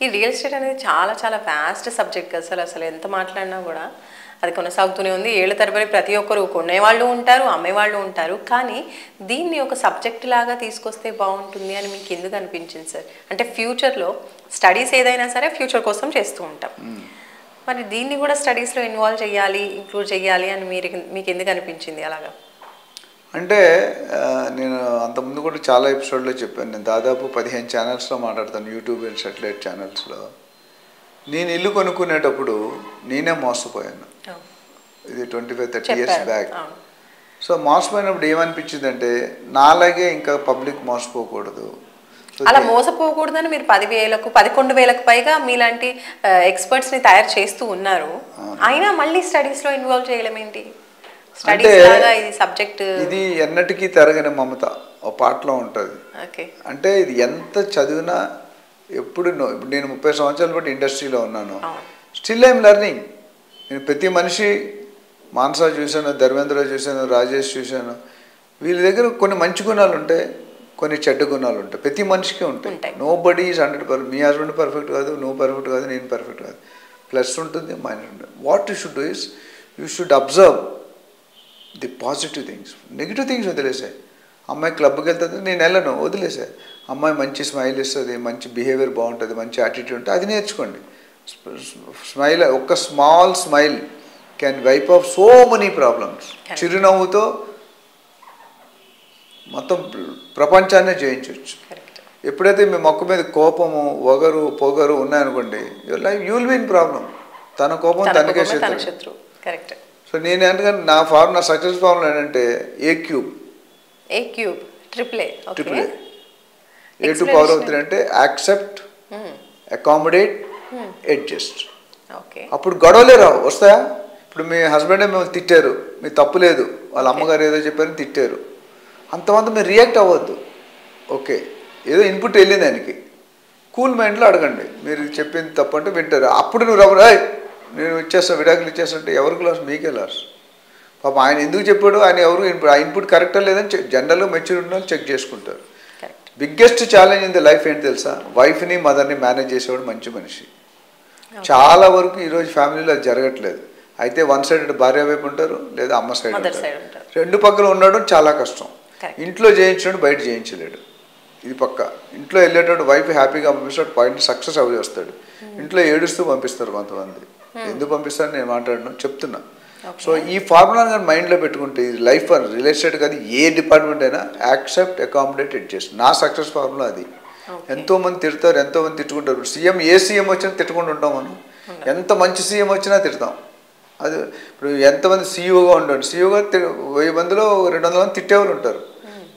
ఈ real estate అనేది చాలా చాలా వాస్ట్ సబ్జెక్ట్ అసలు అసలు ఎంత మాట్లాడినా కూడా అది కొనసాగుతూనే ఉంది. ఏళ్ల తరబడి ప్రతి ఒక్కరు కొనేవాళ్ళు ఉంటారు, అమ్మేవాళ్ళు ఉంటారు. కానీ దీన్ని ఒక సబ్జెక్ట్ లాగా తీసుకొస్తే బాగుంటుంది అని మీకు ఎందుకు అనిపించింది సార్? అంటే ఫ్యూచర్లో స్టడీస్ ఏదైనా సరే ఫ్యూచర్ కోసం చేస్తూ ఉంటాం, మరి దీన్ని కూడా స్టడీస్లో ఇన్వాల్వ్ చేయాలి, ఇంక్లూడ్ చేయాలి అని మీకు ఎందుకు అనిపించింది అలాగా? అంటే నేను అంతకుముందు కూడా చాలా ఎపిసోడ్లో చెప్పాను. నేను దాదాపు 15 ఛానల్స్లో మాట్లాడతాను, యూట్యూబ్ అండ్ సాటిలైట్ ఛానల్స్లో. నేను ఇల్లు కొనుక్కునేటప్పుడు నేనే మోసపోయాను. ఇది 25-30 ఇయర్స్ బ్యాక్. సో మోసపోయినప్పుడు ఏమనిపించింది అంటే, నాలాగే ఇంకా పబ్లిక్ మోసపోకూడదు. అలా మోసపోకూడదని మీరు 10,000కు 11,000కు పైగా మీలాంటి ఎక్స్పర్ట్స్ని తయారు చేస్తూ ఉన్నారు. అయినా మళ్ళీ స్టడీస్లో ఇన్వాల్వ్ చేయడం ఏంటి? ఇది ఎన్నటికీ తరగని మమత ఒక పాటలో ఉంటుంది. అంటే ఇది ఎంత చదివినా ఎప్పుడు నేను 30 సంవత్సరాలు బట్టి ఇండస్ట్రీలో ఉన్నాను, స్టిల్ ఐఎమ్ లెర్నింగ్. నేను ప్రతి మనిషి, మానస చూశాను, ధర్మేంద్ర చూశాను, రాజేష్ చూశాను, వీళ్ళ దగ్గర కొన్ని మంచి గుణాలు ఉంటాయి, కొన్ని చెడ్డ గుణాలు ఉంటాయి. ప్రతి మనిషికి ఉంటాయి. Nobody is 100%. మీ హస్బెండ్ పర్ఫెక్ట్ కాదు, నువ్వు పర్ఫెక్ట్ కాదు, నేను పర్ఫెక్ట్ కాదు. ప్లస్ ఉంటుంది, మైనస్ ఉంటుంది. What you should do is you should observe the positive things. Negative things వదిలేసాయి. అమ్మాయి క్లబ్కి వెళ్తుంది, నేను వెళ్ళను, వదిలేసాయి. అమ్మాయి మంచి స్మైల్ ఇస్తుంది, మంచి బిహేవియర్ బాగుంటుంది, మంచి యాటిట్యూడ్ ఉంటుంది, అది నేర్చుకోండి. స్మైల్, ఒక్క small smile can wipe off so many problems. చిరునవ్వుతో మొత్తం ప్రపంచాన్నే జయించవచ్చు. ఎప్పుడైతే మీ మొక్క మీద కోపము, పొగరు ఉన్నాయనుకోండి, your life you will be in problem. తన కోపం తనకే శత్రువు. సో నేను ఎందుకంటే నా సక్సెస్ ఫార్ములా ఏంటంటే A cube triple A A to power of 3 అంటే యాక్సెప్ట్, అకామిడేట్, అడ్జస్ట్. అప్పుడు గొడవలే రావు. వస్తాయా? ఇప్పుడు మీ హస్బెండే మిమ్మల్ని తిట్టారు, మీ తప్పు లేదు, వాళ్ళ అమ్మగారు ఏదో చెప్పారని తిట్టారు, అంతమంది మీరు రియాక్ట్ అవ్వద్దు. ఓకే, ఏదో ఇన్పుట్ వెళ్ళింది ఆయనకి, కూల్ మైండ్లో అడగండి. మీరు చెప్పింది తప్పు అంటే వింటారు. అప్పుడు నువ్వు నేను ఇచ్చేస్తా, విడాకులు ఇచ్చేస్తా అంటే ఎవరికి లాస్? మీకే లాస్. పాపం ఆయన ఎందుకు చెప్పాడు, ఆయన ఎవరు ఆ ఇన్పుట్ కరెక్టా లేదని జనరల్గా మెచ్యూర్ ఉన్న వాళ్ళు చెక్ చేసుకుంటారు. Biggest challenge in the life ఏంటి తెలుసా? వైఫ్ని మదర్ని మేనేజ్ చేసేవాడు మంచి మనిషి. చాలా వరకు ఈరోజు ఫ్యామిలీలో అది జరగట్లేదు. అయితే వన్ సైడ్ భార్య వైపు ఉంటారు, లేదా అమ్మ సైడ్ ఉంటారు. రెండు పక్కన ఉండడం చాలా కష్టం. ఇంట్లో చేయించాడు, బయట చేయించలేడు. ఇది పక్క. ఇంట్లో వెళ్ళేటప్పుడు వైఫ్ హ్యాపీగా పంపిస్తాడు, పాయింట్ సక్సెస్ అవి వస్తాడు. ఇంట్లో ఏడుస్తూ పంపిస్తారు కొంతమంది. ఎందుకు పంపిస్తారని నేను మాట్లాడను, చెప్తున్నా. సో ఈ ఫార్ములాని కానీ మైండ్లో పెట్టుకుంటే ఇది లైఫ్ రిలేటెడ్ కాదు, ఏ డిపార్ట్మెంట్ అయినా యాక్సెప్ట్, అకామిడేట్, అడ్జస్ట్. నా సక్సెస్ ఫార్ములా అది. ఎంతోమంది తిడతారు, ఎంతోమంది తిట్టుకుంటారు. ఏ సీఎం వచ్చినా తిట్టుకుంటూ ఉంటాం మనం. ఎంత మంచి సీఎం వచ్చినా తిడతాం. అది ఇప్పుడు ఎంతమంది సీఈఓగా ఉంటాడు, సీఈఓగా 1000 మందిలో 200 మంది తిట్టేవాళ్ళు ఉంటారు.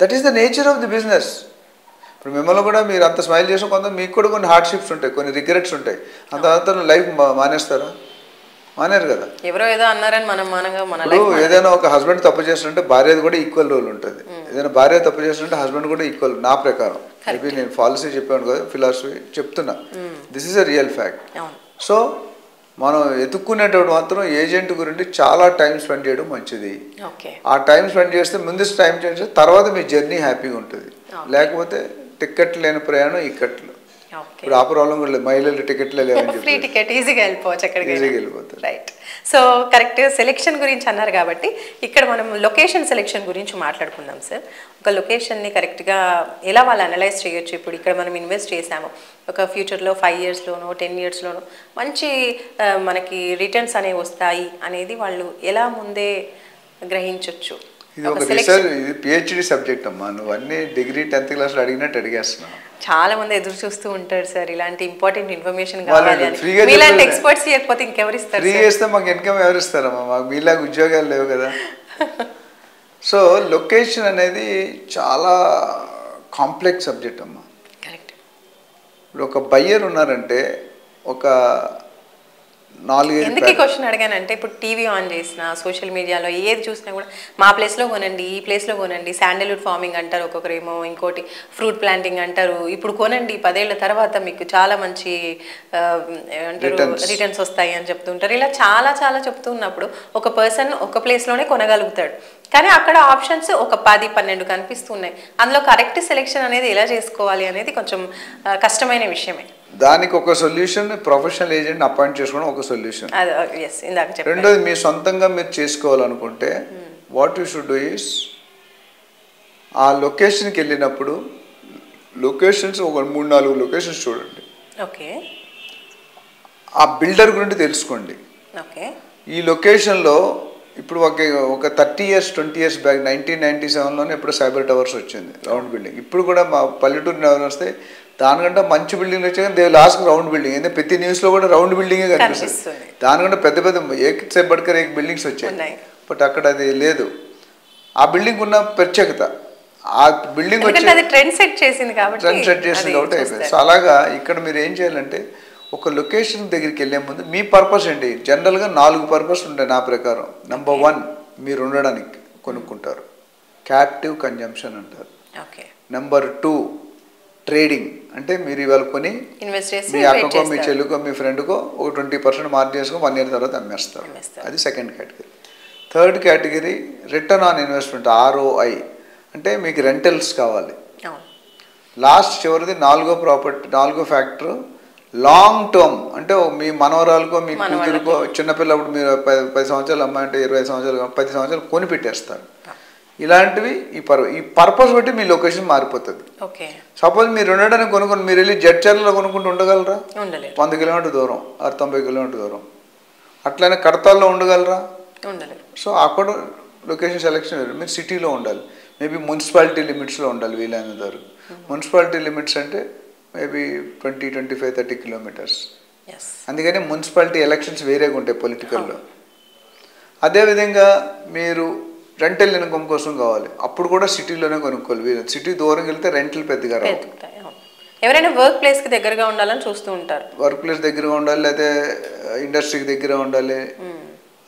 That is the nature of the business. ఇప్పుడు మిమ్మల్ని కూడా మీరు అంత స్మైల్ చేసిన కొంత మీకు కూడా కొన్ని హార్డ్షిప్స్ ఉంటాయి, కొన్ని రిగ్రెట్స్ ఉంటాయి. అంత లైఫ్ మానేస్తారా? మానేరు కదా. ఎవరో ఏదో అన్నారని ఇప్పుడు ఏదైనా ఒక హస్బెండ్ తప్పు చేస్తుంటే భార్యది కూడా ఈక్వల్ రోల్ ఉంటుంది. ఏదైనా భార్య తప్పు చేస్తుంటే హస్బెండ్ కూడా ఈక్వల్. నా ప్రకారం మేబీ నేను పాలసీ చెప్పాను కదా, ఫిలాసఫీ చెప్తున్నా. This is a real fact. So మనం ఎత్తుక్కునేటప్పుడు మాత్రం ఏజెంట్ గురించి చాలా టైం స్పెండ్ చేయడం మంచిది. ఆ టైం స్పెండ్ చేస్తే ముందు టైం చేస్తే తర్వాత మీ జర్నీ హ్యాపీగా ఉంటుంది. లేకపోతే టికెట్ లేని ప్రయాణం ఇక్కట్లు. ఇప్పుడు ఆ ప్రాబ్లం కూడా లేదు, మహిళలు టికెట్లే లేవని ఫ్రీ టికెట్ ఈజీగా వెళ్ళిపోవచ్చు, ఎక్కడికి వెళ్ళిపోతారు. రైట్. సో కరెక్ట్ సెలెక్షన్ గురించి అన్నారు కాబట్టి ఇక్కడ మనం లొకేషన్ సెలెక్షన్ గురించి మాట్లాడుకుందాం సార్. ఒక లొకేషన్ని కరెక్ట్గా ఎలా వాళ్ళు అనలైజ్ చేయొచ్చు? ఇప్పుడు ఇక్కడ మనం ఇన్వెస్ట్ చేసాము, ఒక ఫ్యూచర్లో 5 ఇయర్స్లోనో 10 ఇయర్స్లోనో మంచి మనకి రిటర్న్స్ అనేవి వస్తాయి అనేది వాళ్ళు ఎలా ముందే గ్రహించవచ్చు? ఇది ఒక రీసెర్చ్, ఇది పిహెచ్డి సబ్జెక్ట్ అమ్మా. నువ్వు అన్ని డిగ్రీ 10th క్లాస్లో అడిగినట్టు అడిగేస్తున్నావు. చాలా మంది ఎదురు చూస్తూ ఉంటారు సార్, ఇలాంటి ఇంపార్టెంట్ ఇన్ఫర్మేషన్ కావాలి అని. మీలాంటి ఎక్స్పర్ట్స్ ఇవ్వకపోతే ఇంకెవరు ఇస్తారు? ఫ్రీ చేస్తే మాకు ఇన్కమ్ ఎవరు ఇస్తారమ్మా? మాకు మీలాగా ఉద్యోగాలు లేవు కదా. సో లొకేషన్ అనేది చాలా కాంప్లెక్స్ సబ్జెక్ట్ అమ్మా. కరెక్ట్. ఇప్పుడు ఒక బయ్యర్ ఉన్నారంటే ఒక 4 ఎందుకు ఈ క్వశ్చన్ అడిగానంటే, ఇప్పుడు టీవీ ఆన్ చేసినా సోషల్ మీడియాలో ఏది చూసినా కూడా మా ప్లేస్లో కొనండి, ఈ ప్లేస్లో కొనండి, శాండల్వుడ్ ఫార్మింగ్ అంటారు, ఒక్కొక్కరేమో ఇంకోటి ఫ్రూట్ ప్లాంటింగ్ అంటారు. ఇప్పుడు కొనండి, 10 ఏళ్ల తర్వాత మీకు చాలా మంచి ఏమంటారు రిటర్న్స్ వస్తాయి అని చెప్తుంటారు. ఇలా చాలా చాలా చెప్తున్నప్పుడు ఒక పర్సన్ ఒక ప్లేస్లోనే కొనగలుగుతాడు. కానీ అక్కడ ఆప్షన్స్ ఒక 10-12 కనిపిస్తున్నాయి. అందులో కరెక్ట్ సెలెక్షన్ అనేది ఎలా చేసుకోవాలి అనేది కొంచెం కష్టమైన విషయమే. దానికి ఒక సొల్యూషన్ ప్రొఫెషనల్ ఏజెంట్ అపాయింట్ చేసుకోవడం ఒక సొల్యూషన్. రెండోది మీ సొంతంగా మీరు చేసుకోవాలనుకుంటే what you should do is ఆ లొకేషన్కి వెళ్ళినప్పుడు లొకేషన్స్ ఒక 3-4 లొకేషన్స్ చూడండి. ఓకే. ఆ బిల్డర్ గురించి తెలుసుకోండి. ఓకే. ఈ లొకేషన్లో ఇప్పుడు ఒక 30 years 20 years బ్యాక్ 1997లోనే ఇప్పుడు సైబర్ టవర్స్ వచ్చింది, రౌండ్ బిల్డింగ్. ఇప్పుడు కూడా మా పల్లెటూరు ఎవరు వస్తే దానికంటే మంచి బిల్డింగ్ వచ్చాక దే లాస్ట్ రౌండ్ బిల్డింగ్. ఎందుకంటే ప్రతి న్యూస్లో కూడా రౌండ్ బిల్డింగే కనిపిస్తుంది. దానికంటే పెద్ద పెద్ద ఏక్ సే బడ్కర్ ఏక్ బిల్డింగ్స్ వచ్చాయి, బట్ అక్కడ అది లేదు. ఆ బిల్డింగ్ ఉన్న ప్రత్యేకత ఆ బిల్డింగ్ వచ్చి ట్రెండ్ సెట్ చేసింది కాబట్టి అయిపోయింది. సో అలాగా ఇక్కడ మీరు ఏం చేయాలంటే ఒక లొకేషన్ దగ్గరికి వెళ్ళే ముందు మీ పర్పస్ ఏంటి, జనరల్గా 4 పర్పస్ ఉంటాయి నా ప్రకారం. నెంబర్ 1 మీరు ఉండడానికి కొనుక్కుంటారు, క్యాప్టివ్ కన్జంప్షన్ అంటారు. నెంబర్ 2 ట్రేడింగ్, అంటే మీరు ఇవాళ కొని మీ అక్కకో మీ చెల్లుకో మీ ఫ్రెండ్కో ఒక 20% మార్జిన్ చేసుకొని 1 year తర్వాత అమ్మేస్తారు. అది second category. Third category return on investment, ROI, అంటే మీకు రెంటల్స్ కావాలి. లాస్ట్ చివరిది 4వ ఫ్యాక్టర్ లాంగ్ టర్మ్, అంటే మీ మనవరాలకో మీ కూతురుకో చిన్నపిల్లప్పుడు మీరు 10 సంవత్సరాలు అమ్మాయంటే 20 సంవత్సరాలు 10 సంవత్సరాలు కొని పెట్టేస్తారు. ఇలాంటివి ఈ పర్పస్ బట్టి మీ లొకేషన్ మారిపోతుంది. సపోజ్ మీరు ఉండడానికి కొనుక్కొని మీరు వెళ్ళి జడ్చర్లలో కొనుక్కుంటూ ఉండగలరా? 100 కిలోమీటర్ దూరం 90 కిలోమీటర్ దూరం. అట్లనే కడతాల్లో ఉండగలరా? సో అక్కడ లొకేషన్ సెలెక్షన్ మీరు సిటీలో ఉండాలి. మేబీ మున్సిపాలిటీ లిమిట్స్లో ఉండాలి వీలైనంత వరకు. మున్సిపాలిటీ లిమిట్స్ అంటే మేబీ 20, 25, 30 కిలోమీటర్స్. అందుకని మున్సిపాలిటీ ఎలక్షన్స్ వేరేగా ఉంటాయి పొలిటికల్లో. అదేవిధంగా మీరు రెంటల్ ఇన్కమ్ కోసం కావాలి, అప్పుడు కూడా సిటీలోనే కొనుక్కోవాలి. సిటీ దూరం వెళ్తే రెంటల్ పెద్దగా రావు. ఎవరైనా వర్క్ ప్లేస్కి దగ్గరగా ఉండాలని చూస్తూ ఉంటారు. వర్క్ ప్లేస్ దగ్గరగా ఉండాలి, లేదా ఇండస్ట్రీకి దగ్గర ఉండాలి.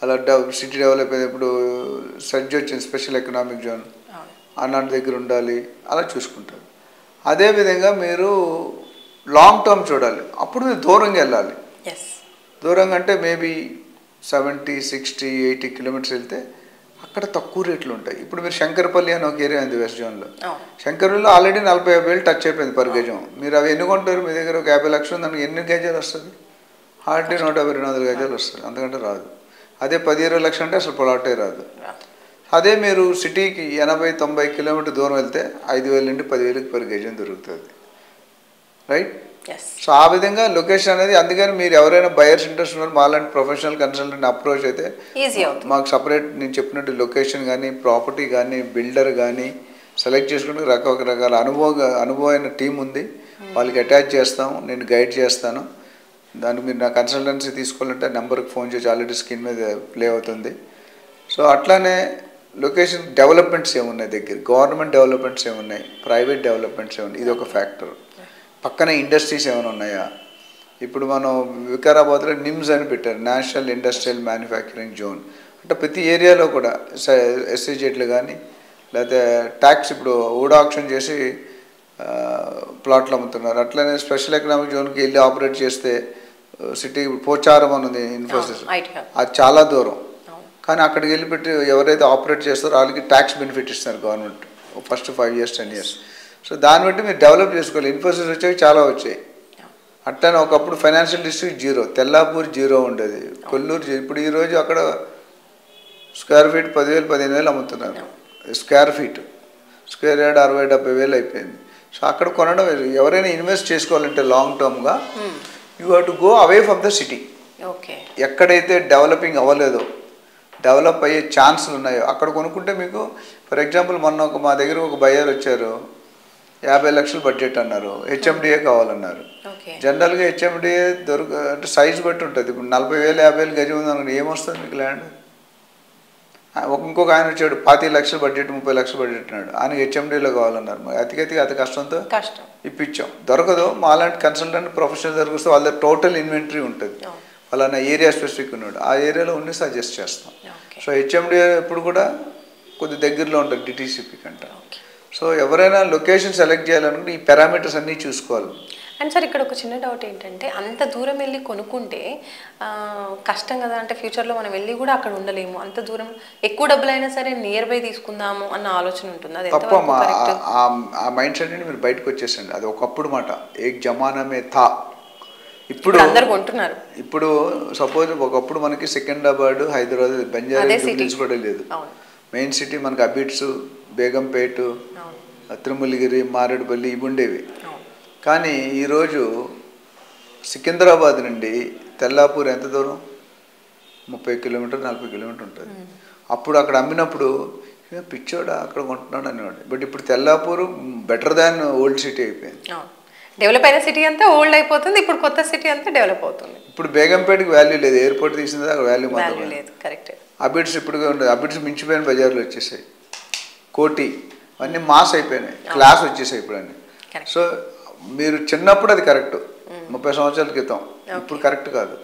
అలా సిటీ డెవలప్ అయ్యేది. ఇప్పుడు సర్జ్ వచ్చింది, స్పెషల్ ఎకనామిక్ జోన్, అలాంటి దగ్గర ఉండాలి. అలా చూసుకుంటారు. అదేవిధంగా మీరు లాంగ్ టర్మ్ చూడాలి, అప్పుడు మీరు దూరంగా వెళ్ళాలి. దూరంగా అంటే మేబీ 70, 60, 80 కిలోమీటర్స్ వెళ్తే అక్కడ తక్కువ రేట్లు ఉంటాయి. ఇప్పుడు మీరు శంకరపల్లి అని ఒక ఏరియా ఉంది వెస్ట్ జోన్లో. శంకరపల్లిలో ఆల్రెడీ 40-50 టచ్ అయిపోయింది పర్ గజం. మీరు అవి ఎన్ని కొంటారు? మీ దగ్గర ఒక 50 లక్షలు ఉంది, దానికి ఎన్ని గజాలు వస్తుంది? హార్డ్లీ 150-200 గజాలు వస్తుంది, అంతకంటే రాదు. అదే 10-20 లక్షలు అంటే అసలు ప్లాటే రాదు. అదే మీరు సిటీకి 80-90 కిలోమీటర్ దూరం వెళ్తే 5,000 నుండి 10,000 పర్ గజం దొరుకుతుంది, రైట్? సో ఆ విధంగా లొకేషన్ అనేది. అందుకని మీరు ఎవరైనా బయర్స్ ఇంట్రెస్ట్ ఉన్నారు మాలాంటి ప్రొఫెషనల్ కన్సల్టెంట్ అప్రోచ్ అయితే మాకు సపరేట్ నేను చెప్పినట్టు లొకేషన్ కానీ ప్రాపర్టీ కానీ బిల్డర్ కానీ సెలెక్ట్ చేసుకుంటే రకరకాల అనుభవమైన టీం ఉంది, వాళ్ళకి అటాచ్ చేస్తాము, నేను గైడ్ చేస్తాను. దానికి మీరు నా కన్సల్టెన్సీ తీసుకోవాలంటే నెంబర్కి ఫోన్ చేసి ఆల్రెడీ స్క్రీన్ మీద ప్లే అవుతుంది. సో అట్లానే లొకేషన్ డెవలప్మెంట్స్ ఏమున్నాయి దగ్గర, గవర్నమెంట్ డెవలప్మెంట్స్ ఏమున్నాయి, ప్రైవేట్ డెవలప్మెంట్స్ ఏమున్నాయి, ఇది ఒక ఫ్యాక్టర్. పక్కన ఇండస్ట్రీస్ ఏమైనా ఉన్నాయా? ఇప్పుడు మనం వికారాబాద్లో నిమ్స్ అని పెట్టారు, నేషనల్ ఇండస్ట్రియల్ మ్యానుఫ్యాక్చరింగ్ జోన్. అంటే ప్రతి ఏరియాలో కూడా SEZలు కానీ లేకపోతే ట్యాక్స్ ఇప్పుడు ఆక్షన్ చేసి ప్లాట్లు అమ్ముతున్నారు. అట్లనే స్పెషల్ ఎకనామిక్ జోన్కి వెళ్ళి ఆపరేట్ చేస్తే సిటీ పోచారం అని ఉంది ఇన్ఫోసిస్, అది చాలా దూరం. కానీ అక్కడికి వెళ్ళి పెట్టి ఎవరైతే ఆపరేట్ చేస్తారో వాళ్ళకి ట్యాక్స్ బెనిఫిట్ ఇస్తున్నారు government first 5 years 10 years. So దాన్ని బట్టి మీరు డెవలప్ చేసుకోవాలి. ఇన్ఫోసిస్ వచ్చాక చాలా వచ్చాయి. అట్లనే ఒకప్పుడు ఫైనాన్షియల్ డిస్ట్రిక్ట్ 0, తెల్లాపూర్ 0 ఉండేది, కొల్లూరు 0. ఇప్పుడు ఈరోజు అక్కడ స్క్వేర్ ఫీట్ 10,000 15,000 అమ్ముతున్నారు. స్క్వేర్ యార్డ్ 60-70 వేలు అయిపోయింది. సో అక్కడ కొనడం, ఎవరైనా ఇన్వెస్ట్ చేసుకోవాలంటే లాంగ్ టర్మ్గా you have to go away from the city. ఎక్కడైతే డెవలపింగ్ అవ్వలేదో, డెవలప్ అయ్యే ఛాన్సులు ఉన్నాయో అక్కడ కొనుక్కుంటే మీకు, ఫర్ ఎగ్జాంపుల్ మొన్న మా దగ్గర ఒక బయ్యర్ వచ్చారు, 50 లక్షలు బడ్జెట్ అన్నారు, HMDA కావాలన్నారు. జనరల్గా HMDA అంటే సైజ్ బట్టి ఉంటుంది. ఇప్పుడు 40,000 50,000 గజం ఉంది అనుకోండి, ఏమొస్తుంది మీకు ల్యాండ్? ఇంకొక ఆయన వచ్చాడు 25 లక్షలు బడ్జెట్ 30 లక్షలు బడ్జెట్ అన్నాడు, ఆయనకి HMDAలో కావాలన్నారు. అతి కష్టంతో ఇప్పించాం. దొరకదు. మా లాంటి కన్సల్టెంట్ ప్రొఫెషనల్ దొరికిస్తే వాళ్ళ టోటల్ ఇన్వెంటరీ ఉంటుంది, వాళ్ళ ఏరియా స్పెసిఫిక్ ఉన్నాడు, ఆ ఏరియాలో ఉండి సజెస్ట్ చేస్తాం. సో HMDA ఎప్పుడు కూడా కొద్ది దగ్గరలో ఉంటుంది DTCP కంటే. సో ఎవరైనా లొకేషన్ సెలెక్ట్ చేయాలనుకుంటే ఈ పారామీటర్స్ అన్నీ చూసుకోవాలి. అండ్ సార్ ఇక్కడ ఒక చిన్న డౌట్ ఏంటంటే, అంత దూరం వెళ్ళి కొనుక్కుంటే కష్టం కదా, అంటే ఫ్యూచర్లో మనం వెళ్ళి కూడా అక్కడ ఉండలేము, అంత దూరం ఎక్కువ డబ్బులైనా సరే నియర్ బై తీసుకుందాము అన్న ఆలోచన ఉంటుంది. అది ఆ మైండ్ సెట్ నుండి మీరు బయటకు వచ్చేసండి. అది ఒకప్పుడు మాట, ఏక్ జమానా మే థా ఇప్పుడు అందరూ కొంటున్నారు. ఇప్పుడు సపోజ్ ఒకప్పుడు మనకి సికింద్రాబాద్, హైదరాబాద్, బంజారా హిల్స్ కూడా లేదు. మెయిన్ సిటీ మనకి అబిడ్స్, బేగంపేట, తిరుమలగిరి, మారేడుపల్లి ఇవి ఉండేవి. కానీ ఈరోజు సికింద్రాబాద్ నుండి తెల్లాపూర్ ఎంత దూరం? 30 కిలోమీటర్ 40 కిలోమీటర్ ఉంటుంది. అప్పుడు అక్కడ అమ్మినప్పుడు పిచ్చోడా అక్కడ కొంటున్నాడు అనేవాడు. బట్ ఇప్పుడు Tellapur better than old city అయిపోయింది. డెవలప్ అయిన సిటీ అంతా ఓల్డ్ అయిపోతుంది, ఇప్పుడు కొత్త సిటీ అంతా డెవలప్ అవుతుంది. ఇప్పుడు బేగంపేటకి వాల్యూ లేదు, ఎయిర్పోర్ట్ తీసింది అక్కడ వాల్యూ మాత్రం లేదు. కరెక్ట్. అబిడ్స్ ఇప్పుడుగా ఉండదు, అబిడ్స్ మించిపోయిన బజార్లు వచ్చేసాయి. కోటి అన్నీ మాస్ అయిపోయినాయి, క్లాస్ వచ్చేసాయి ఇప్పుడు అన్నీ. సో మీరు చిన్నప్పుడు అది కరెక్ట్, 30 సంవత్సరాల క్రితం. ఇప్పుడు కరెక్ట్ కాదు.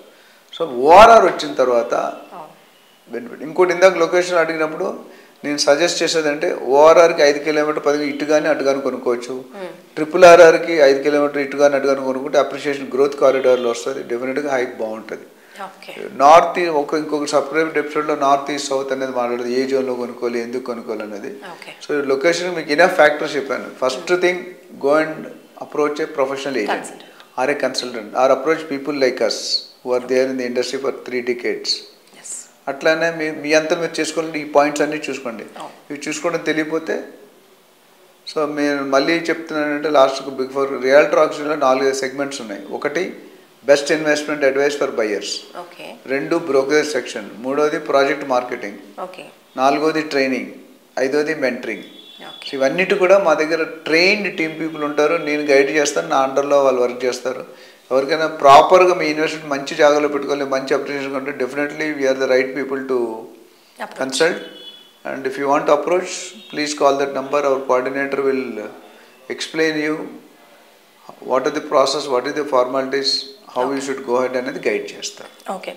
సో ఓఆర్ఆర్ వచ్చిన తర్వాత బెనిఫిట్. ఇంకోటి ఇందాక లొకేషన్ అడిగినప్పుడు నేను సజెస్ట్ చేసేదంటే ఓఆర్ఆర్కి 5 కిలోమీటర్ 10 ఇటు కానీ అటు కానీ కొనుక్కోవచ్చు. RRRకి 5 కిలోమీటర్ ఇటు కానీ అటు కానీ కొనుక్కుంటే అప్రిషియేషన్ గ్రోత్ కారిడార్లో వస్తుంది, డెఫినెట్గా హైక్ బాగుంటుంది. నార్త్ ఇంకొక సపరేట్ ఎపిసోడ్లో నార్త్ ఈస్ట్ సౌత్ అనేది మాట్లాడదు, ఏ జోన్లో కొనుక్కోవాలి, ఎందుకు కొనుక్కోవాలి అనేది. సో లొకేషన్ మీకు ఇనఫ్ ఫ్యాక్టర్స్ చెప్పాను. First thing, go and approach a professional agent or a consultant or approach people like us who are there in the industry for 3 decades. అట్లానే మీ అంతా మీరు చేసుకోండి, ఈ పాయింట్స్ అన్నీ చూసుకోండి. ఇవి చూసుకోవడం తెలియపోతే, సో నేను మళ్ళీ చెప్తున్నానంటే లాస్ట్కి బిగ్ ఫోర్ రియల్టర్ ఆప్షన్లో 4 సెగ్మెంట్స్ ఉన్నాయి. ఒకటి best investment advice for buyers, 2 brokerage section, 3వది ప్రాజెక్ట్ మార్కెటింగ్, 4వది ట్రైనింగ్, 5వది మెంటరింగ్. ఇవన్నిటి కూడా మా దగ్గర ట్రైన్డ్ టీమ్ పీపుల్ ఉంటారు, నేను గైడ్ చేస్తాను, నా అండర్లో వాళ్ళు వర్క్ చేస్తారు. ఎవరికైనా ప్రాపర్గా మీ ఇన్వెస్ట్మెంట్ మంచి జాగాలో పెట్టుకోవాలి, మంచి అప్రిషియేషన్ ఉంటే definitely we are the right people to consult. And if you want approach, please call that number. Our coordinator will explain you what are the process, what is the formalities, how you should go ahead అనేది guide చేస్తారు. Okay.